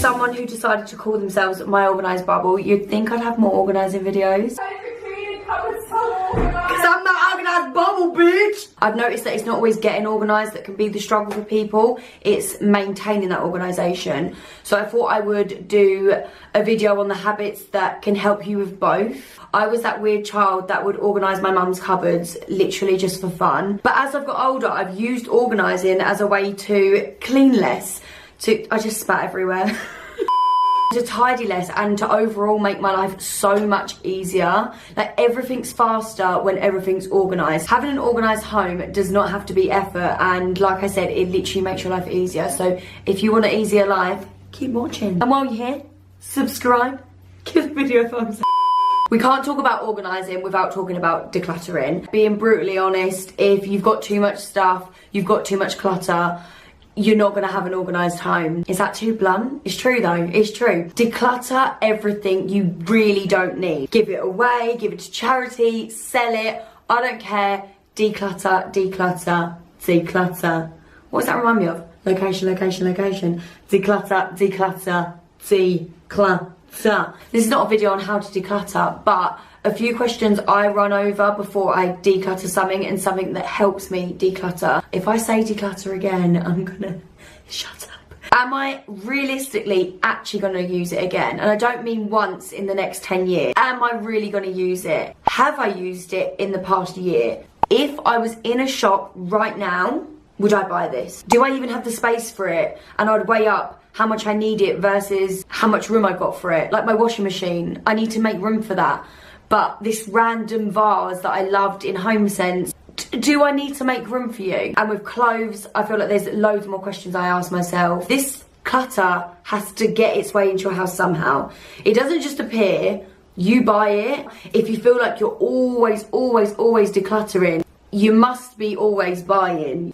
someone who decided to call themselves my organised bubble, you'd think I'd have more organising videos. Because I'm the organised bubble, bitch! I've noticed that it's not always getting organised that can be the struggle for people. It's maintaining that organisation. So I thought I would do a video on the habits that can help you with both. I was that weird child that would organise my mum's cupboards literally just for fun. But as I've got older, I've used organising as a way to clean less. I just spat everywhere. To tidy less and to overall make my life so much easier. Like, everything's faster when everything's organised. Having an organised home does not have to be effort, and like I said, it literally makes your life easier. So if you want an easier life, keep watching. And while you're here, subscribe, give the video a thumbs up. We can't talk about organising without talking about decluttering. Being brutally honest, if you've got too much stuff, you've got too much clutter, you're not going to have an organised home. Is that too blunt? It's true though, it's true. Declutter everything you really don't need. Give it away, give it to charity, sell it, I don't care. Declutter, declutter, declutter. What does that remind me of? Location, location, location. Declutter, declutter, declutter. This is not a video on how to declutter, but a few questions I run over before I declutter something, and something that helps me declutter. If I say declutter again, I'm gonna shut up. Am I realistically actually gonna use it again? And I don't mean once in the next 10 years. Am I really gonna use it? Have I used it in the past year? If I was in a shop right now, would I buy this? Do I even have the space for it? And I'd weigh up how much I need it versus how much room I got for it. Like my washing machine, I need to make room for that. But this random vase that I loved in HomeSense, do I need to make room for you? And with clothes, I feel like there's loads more questions I ask myself. This clutter has to get its way into your house somehow. It doesn't just appear, you buy it. If you feel like you're always decluttering, you must be always buying.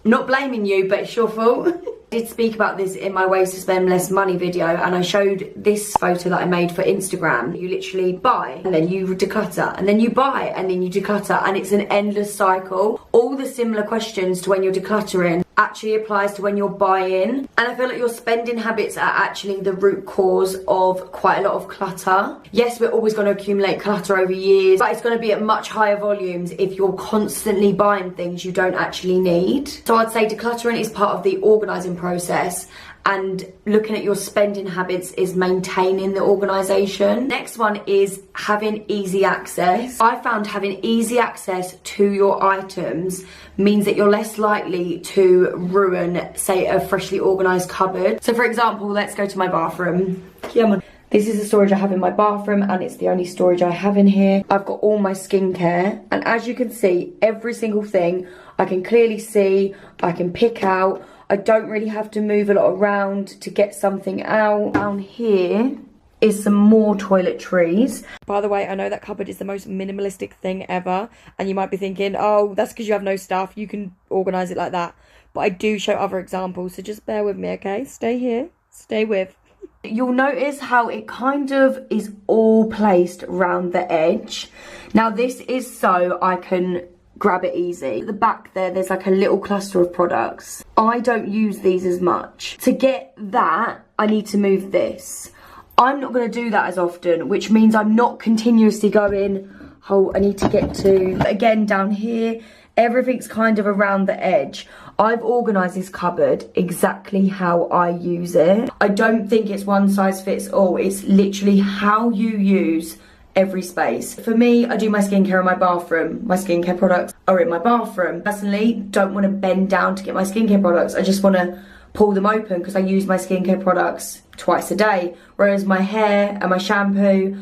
Not blaming you, but it's your fault. I did speak about this in my ways to spend less money video, and I showed this photo that I made for Instagram. You literally buy and then you declutter, and then you buy and then you declutter, and it's an endless cycle. All the similar questions to when you're decluttering actually applies to when you're buying, and I feel like your spending habits are actually the root cause of quite a lot of clutter. Yes, we're always going to accumulate clutter over years, but it's going to be at much higher volumes if you're constantly buying things you don't actually need. So I'd say decluttering is part of the organising process, and looking at your spending habits is maintaining the organisation. Next one is having easy access. I found having easy access to your items means that you're less likely to ruin, say, a freshly organised cupboard. So for example, let's go to my bathroom. Come on. This is the storage I have in my bathroom, and it's the only storage I have in here. I've got all my skincare, and as you can see, every single thing I can clearly see, I can pick out. I don't really have to move a lot around to get something out. Down here is some more toiletries. By the way, I know that cupboard is the most minimalistic thing ever, and you might be thinking, oh, that's because you have no stuff, you can organise it like that. But I do show other examples, so just bear with me, okay? Stay here, stay with. You'll notice how it kind of is all placed around the edge. Now this is so I can grab it easy. At the back there's like a little cluster of products. I don't use these as much. To get that, I need to move this. I'm not going to do that as often, which means I'm not continuously going, oh, I need to get to, again, down here, everything's kind of around the edge. I've organised this cupboard exactly how I use it. I don't think it's one size fits all. It's literally how you use every space. For me, I do my skincare in my bathroom. My skincare products are in my bathroom. Personally, don't want to bend down to get my skincare products. I just want to pull them open because I use my skincare products twice a day. Whereas my hair and my shampoo,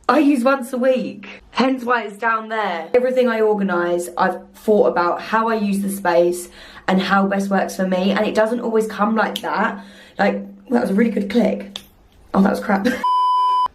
I use once a week. Hence why it's down there. Everything I organise, I've thought about how I use the space and how best works for me. And it doesn't always come like that. Like, well, that was a really good click. Oh, that was crap.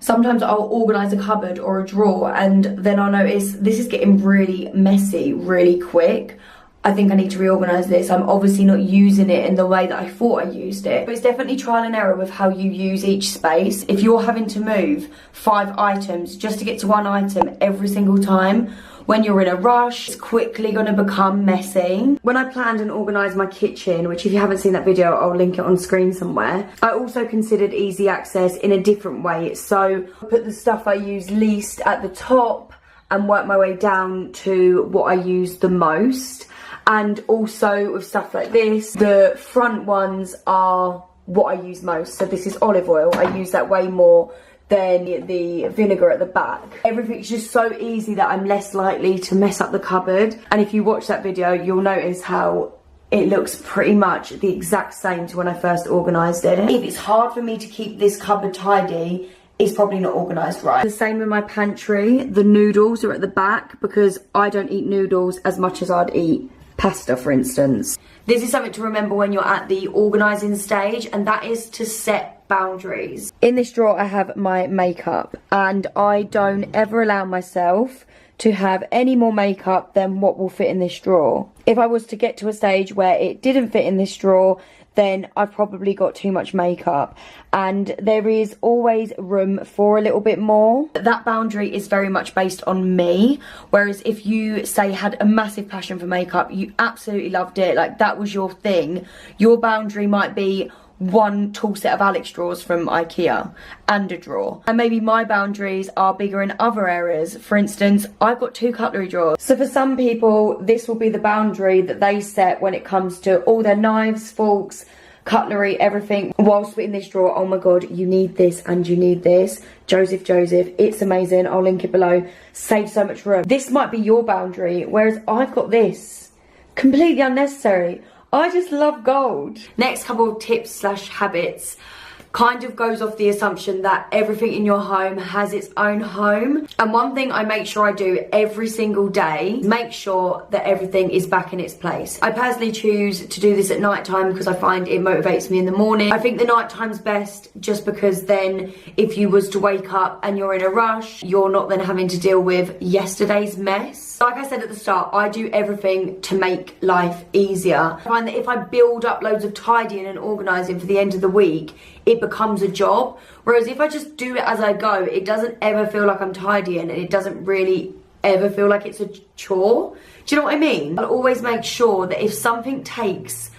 Sometimes I'll organise a cupboard or a drawer, and then I'll notice this is getting really messy really quick. I think I need to reorganise this. I'm obviously not using it in the way that I thought I used it. But it's definitely trial and error with how you use each space. If you're having to move 5 items just to get to one item every single time, when you're in a rush, it's quickly going to become messy. When I planned and organised my kitchen, which if you haven't seen that video, I'll link it on screen somewhere, I also considered easy access in a different way. So I put the stuff I use least at the top and work my way down to what I use the most. And also with stuff like this, the front ones are what I use most. So this is olive oil. I use that way more than the vinegar at the back. Everything's just so easy that I'm less likely to mess up the cupboard. And if you watch that video, you'll notice how it looks pretty much the exact same to when I first organised it. If it's hard for me to keep this cupboard tidy, it's probably not organised right. The same in my pantry. The noodles are at the back because I don't eat noodles as much as I'd eat pasta, for instance. This is something to remember when you're at the organising stage, and that is to set boundaries. In this drawer I have my makeup, and I don't ever allow myself to have any more makeup than what will fit in this drawer. If I was to get to a stage where it didn't fit in this drawer, then I've probably got too much makeup, and there is always room for a little bit more. That boundary is very much based on me, whereas if you say had a massive passion for makeup, you absolutely loved it, like that was your thing, your boundary might be one tall set of Alex drawers from IKEA and a drawer. And maybe my boundaries are bigger in other areas. For instance, I've got 2 cutlery drawers. So for some people, this will be the boundary that they set when it comes to all their knives, forks, cutlery, everything. Whilst we're in this drawer, oh my god, you need this and you need this. Joseph, it's amazing. I'll link it below. Saves so much room. This might be your boundary, whereas I've got this. Completely unnecessary. I just love gold. Next couple of tips slash habits kind of goes off the assumption that everything in your home has its own home. And one thing I make sure I do every single day, make sure that everything is back in its place. I personally choose to do this at night time because I find it motivates me in the morning. I think the night time's best just because then if you was to wake up and you're in a rush, you're not then having to deal with yesterday's mess. Like I said at the start, I do everything to make life easier. I find that if I build up loads of tidying and organising for the end of the week, it becomes a job. Whereas if I just do it as I go, it doesn't ever feel like I'm tidying, and it doesn't really ever feel like it's a chore. Do you know what I mean? I'll always make sure that if something takes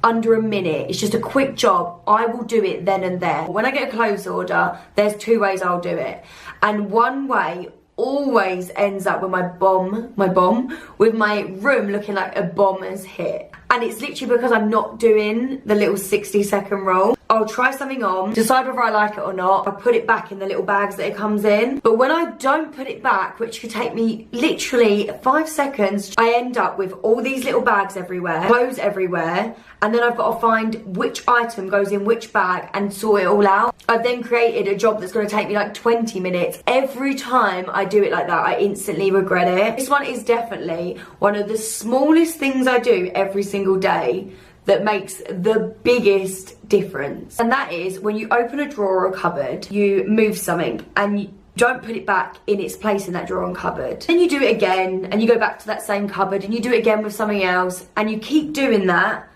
under a minute, it's just a quick job, I will do it then and there. When I get a clothes order, there's 2 ways I'll do it. And one way always ends up with my room looking like a bomb has hit. And it's literally because I'm not doing the little 60-second roll. I'll try something on, decide whether I like it or not. I'll put it back in the little bags that it comes in. But when I don't put it back, which could take me literally 5 seconds, I end up with all these little bags everywhere, clothes everywhere, and then I've got to find which item goes in which bag and sort it all out. I've then created a job that's going to take me like 20 minutes. Every time I do it like that, I instantly regret it. This one is definitely one of the smallest things I do every single day that makes the biggest difference. And that is when you open a drawer or a cupboard, you move something and you don't put it back in its place in that drawer and cupboard. Then you do it again and you go back to that same cupboard and you do it again with something else, and you keep doing that,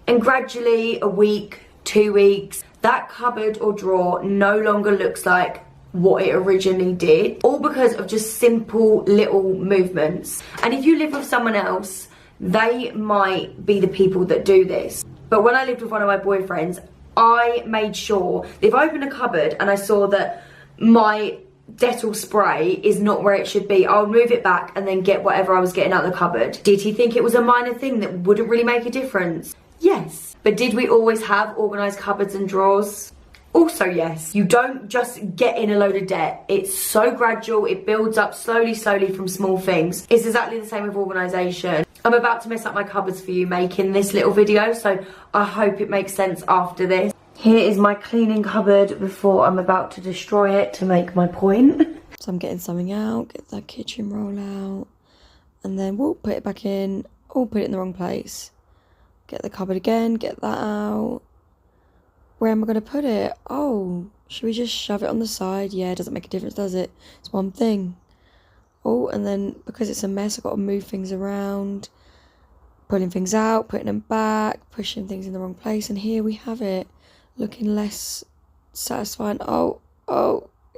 and gradually a week, 2 weeks, that cupboard or drawer no longer looks like what it originally did, all because of just simple little movements. And if you live with someone else, they might be the people that do this. But when I lived with one of my boyfriends, I made sure that if I opened a cupboard and I saw that my Dettol spray is not where it should be, I'll move it back and then get whatever I was getting out of the cupboard. Did he think it was a minor thing that wouldn't really make a difference? Yes. But did we always have organised cupboards and drawers? Also yes. You don't just get in a load of debt. It's so gradual, it builds up slowly from small things. It's exactly the same with organisation. I'm about to mess up my cupboards for you making this little video, so I hope it makes sense after this. Here is my cleaning cupboard before I'm about to destroy it to make my point. So I'm getting something out, get that kitchen roll out, and then we'll put it back in, or put it in the wrong place. Get the cupboard again, get that out. Where am I going to put it? Oh, should we just shove it on the side? Yeah, it doesn't make a difference, does it? It's one thing. Oh, and then because it's a mess, I've got to move things around, pulling things out, putting them back, pushing things in the wrong place, and here we have it, looking less satisfying. Oh,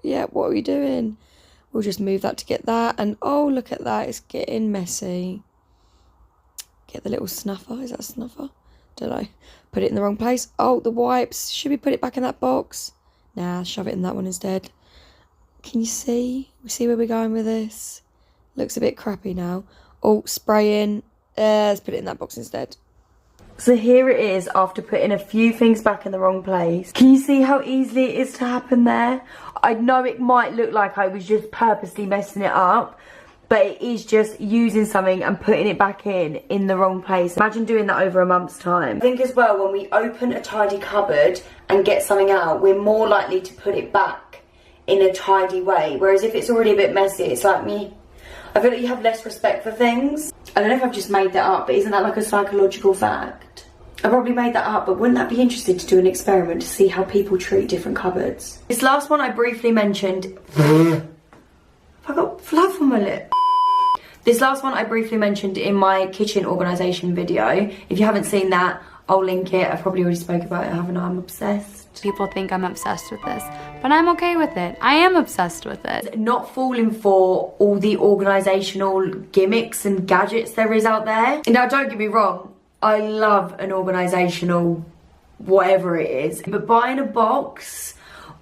yeah, what are we doing? We'll just move that to get that. And oh, look at that. It's getting messy. Get the little snuffer. Is that a snuffer? Don't know. Put it in the wrong place. Oh, the wipes. Should we put it back in that box? Nah, shove it in that one instead. Can you see? We see where we're going with this? Looks a bit crappy now. Oh, spraying. Let's put it in that box instead. So here it is after putting a few things back in the wrong place. Can you see how easily it is to happen there? I know it might look like I was just purposely messing it up, but it is just using something and putting it back in the wrong place. Imagine doing that over a month's time. I think as well, when we open a tidy cupboard and get something out, we're more likely to put it back in a tidy way. Whereas if it's already a bit messy, it's like me. I feel like you have less respect for things. I don't know if I've just made that up, but isn't that like a psychological fact? I probably made that up, but wouldn't that be interesting to do an experiment to see how people treat different cupboards? This last one I briefly mentioned. I got fluff on my lip. This last one I briefly mentioned in my kitchen organisation video. If you haven't seen that, I'll link it. I've probably already spoke about it, haven't I? I'm obsessed. People think I'm obsessed with this, but I'm okay with it. I am obsessed with it. Not falling for all the organisational gimmicks and gadgets there is out there. Now, don't get me wrong, I love an organisational whatever it is, but buying a box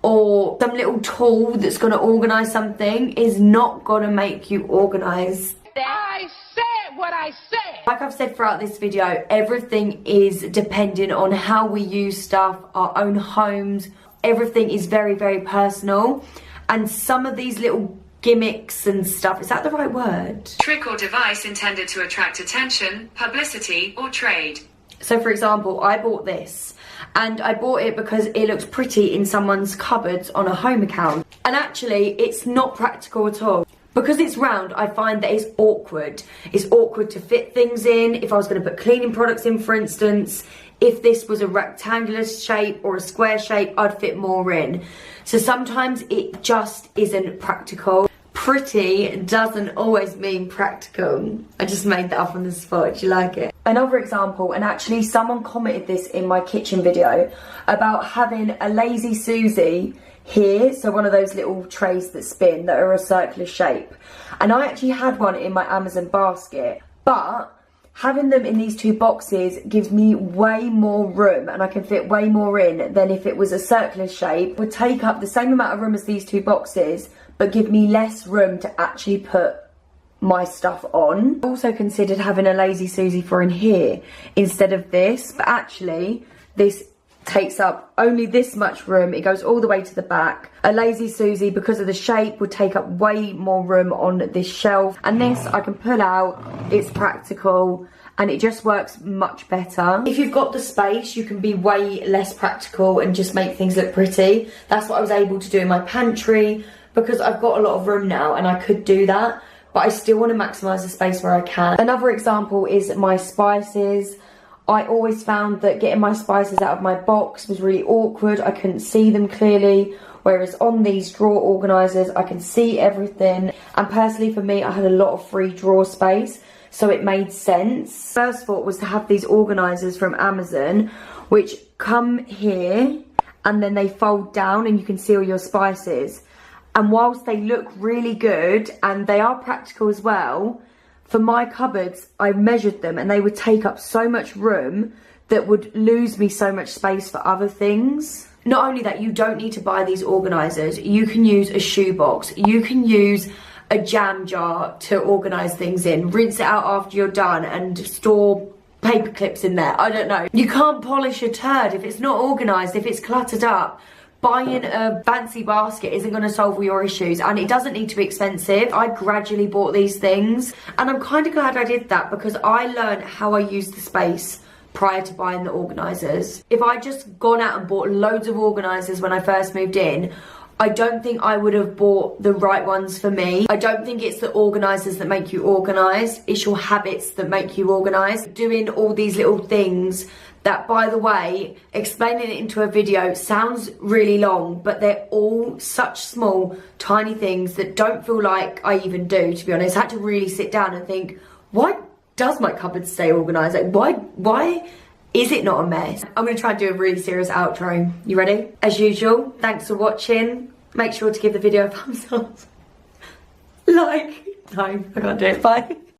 or some little tool that's going to organise something is not going to make you organised. I said what I said. Like I've said throughout this video, everything is dependent on how we use stuff, our own homes. Everything is very, very personal. And some of these little gimmicks and stuff, is that the right word? Trick or device intended to attract attention, publicity, or trade. So for example, I bought this. And I bought it because it looks pretty in someone's cupboards on a home account. And actually, it's not practical at all. Because it's round, I find that it's awkward. It's awkward to fit things in. If I was going to put cleaning products in, for instance, if this was a rectangular shape or a square shape, I'd fit more in. So sometimes it just isn't practical. Pretty doesn't always mean practical. I just made that up on the spot. Do you like it? Another example, and actually someone commented this in my kitchen video, about having a Lazy Susie here, so one of those little trays that spin that are a circular shape, and I actually had one in my Amazon basket, but having them in these two boxes gives me way more room and I can fit way more in than if it was a circular shape. It would take up the same amount of room as these two boxes but give me less room to actually put my stuff on. I also considered having a Lazy Susie for in here instead of this, but actually this takes up only this much room. It goes all the way to the back. A Lazy Susie, because of the shape, would take up way more room on this shelf, and this I can pull out. It's practical and it just works much better. If you've got the space, you can be way less practical and just make things look pretty. That's what I was able to do in my pantry because I've got a lot of room now and I could do that, but I still want to maximise the space where I can. Another example is my spices. I always found that getting my spices out of my box was really awkward. I couldn't see them clearly, whereas on these drawer organisers I can see everything, and personally for me I had a lot of free drawer space, so it made sense. First thought was to have these organisers from Amazon which come here and then they fold down and you can see all your spices, and whilst they look really good and they are practical as well, for my cupboards, I measured them and they would take up so much room that would lose me so much space for other things. Not only that, you don't need to buy these organisers. You can use a shoebox. You can use a jam jar to organise things in. Rinse it out after you're done and store paper clips in there. I don't know. You can't polish a turd if it's not organised, if it's cluttered up. Buying a fancy basket isn't going to solve all your issues, and it doesn't need to be expensive. I gradually bought these things and I'm kind of glad I did that because I learned how I use the space prior to buying the organisers. If I'd just gone out and bought loads of organisers when I first moved in, I don't think I would have bought the right ones for me. I don't think it's the organisers that make you organised, it's your habits that make you organised. Doing all these little things that, by the way, explaining it into a video sounds really long, but they're all such small, tiny things that don't feel like I even do, to be honest. I had to really sit down and think, why does my cupboard stay organised? Like, why is it not a mess? I'm going to try and do a really serious outro. You ready? As usual, thanks for watching. Make sure to give the video a thumbs up. like, no, I can't do it. Bye.